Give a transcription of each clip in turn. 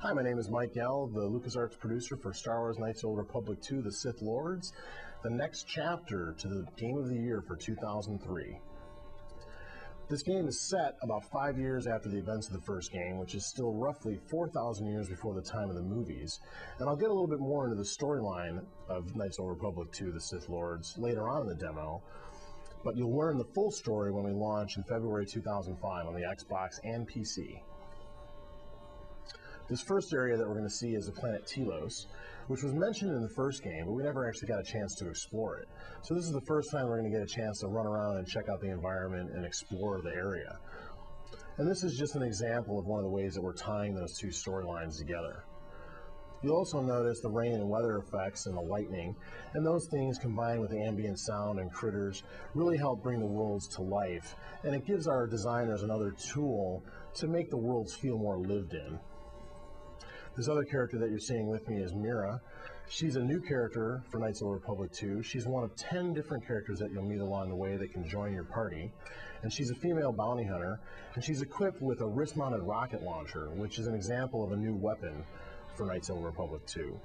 Hi, my name is Mike Yell, the LucasArts producer for Star Wars Knights of the Old Republic 2, The Sith Lords, the next chapter to the Game of the Year for 2003. This game is set about 5 years after the events of the first game, which is still roughly 4,000 years before the time of the movies. And I'll get a little bit more into the storyline of Knights of the Old Republic 2, The Sith Lords later on in the demo, but you'll learn the full story when we launch in February 2005 on the Xbox and PC. This first area that we're going to see is the planet Telos, which was mentioned in the first game, but we never actually got a chance to explore it. So this is the first time we're going to get a chance to run around and check out the environment and explore the area. And this is just an example of one of the ways that we're tying those two storylines together. You'll also notice the rain and weather effects and the lightning, and those things combined with the ambient sound and critters really help bring the worlds to life, and it gives our designers another tool to make the worlds feel more lived in. This other character that you're seeing with me is Mira. She's a new character for Knights of the Republic 2. She's one of 10 different characters that you'll meet along the way that can join your party. And she's a female bounty hunter, and she's equipped with a wrist-mounted rocket launcher, which is an example of a new weapon for Knights of the Republic 2.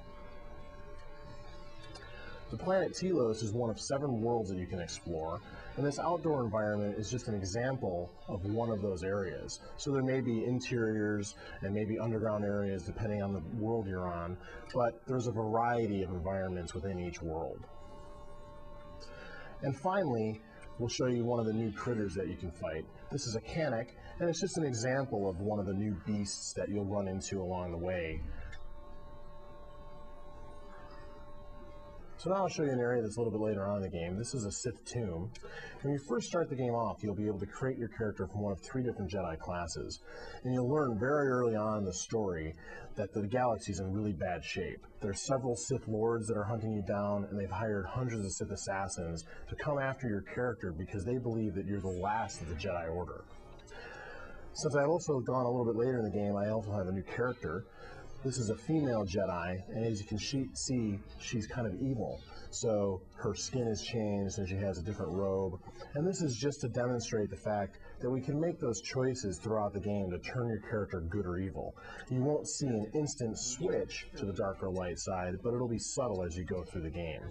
The planet Telos is one of 7 worlds that you can explore, and this outdoor environment is just an example of one of those areas. So there may be interiors and maybe underground areas depending on the world you're on, but there's a variety of environments within each world. And finally, we'll show you one of the new critters that you can fight. This is a Canik, and it's just an example of one of the new beasts that you'll run into along the way. So now I'll show you an area that's a little bit later on in the game. This is a Sith tomb. When you first start the game off, you'll be able to create your character from one of 3 different Jedi classes. And you'll learn very early on in the story that the galaxy's in really bad shape. There's several Sith Lords that are hunting you down, and they've hired hundreds of Sith assassins to come after your character because they believe that you're the last of the Jedi Order. Since I've also gone a little bit later in the game, I also have a new character. This is a female Jedi, and as you can see, she's kind of evil. So her skin has changed and she has a different robe. And this is just to demonstrate the fact that we can make those choices throughout the game to turn your character good or evil. You won't see an instant switch to the dark or light side, but it'll be subtle as you go through the game.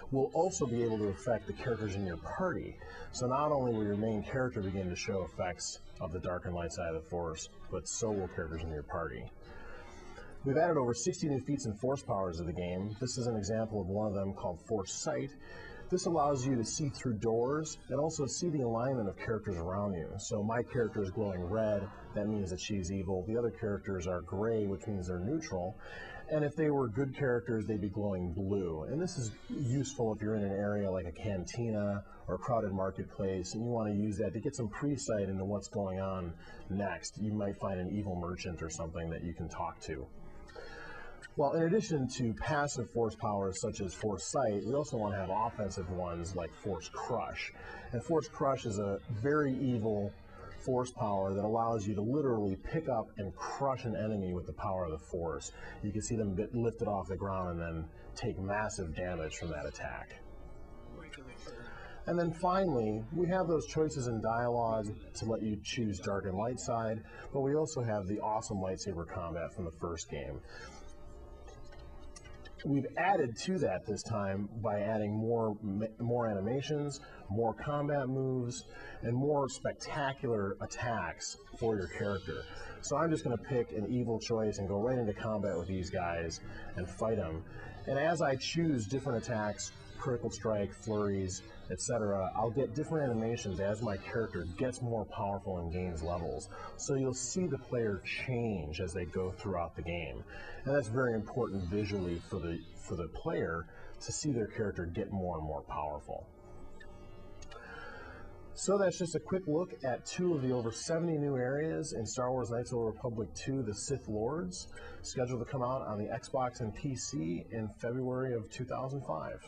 We'll also be able to affect the characters in your party. So not only will your main character begin to show effects of the dark and light side of the Force, but so will characters in your party. We've added over 60 new feats and force powers to the game. This is an example of one of them called Force Sight. This allows you to see through doors and also see the alignment of characters around you. So my character is glowing red, that means that she's evil. The other characters are gray, which means they're neutral. And if they were good characters, they'd be glowing blue. And this is useful if you're in an area like a cantina or a crowded marketplace and you want to use that to get some pre-sight into what's going on next. You might find an evil merchant or something that you can talk to. Well, in addition to passive force powers such as Force Sight, we also want to have offensive ones like Force Crush. And Force Crush is a very evil force power that allows you to literally pick up and crush an enemy with the power of the Force. You can see them get lifted off the ground and then take massive damage from that attack. And then finally, we have those choices in dialogue to let you choose dark and light side, but we also have the awesome lightsaber combat from the first game. We've added to that this time by adding more animations, more combat moves, and more spectacular attacks for your character. So I'm just going to pick an evil choice and go right into combat with these guys and fight them. And as I choose different attacks, critical strike, flurries, etc., I'll get different animations as my character gets more powerful and gains levels. So you'll see the player change as they go throughout the game. And that's very important visually for the player to see their character get more and more powerful. So that's just a quick look at 2 of the over 70 new areas in Star Wars Knights of the Republic 2, The Sith Lords, scheduled to come out on the Xbox and PC in February of 2005.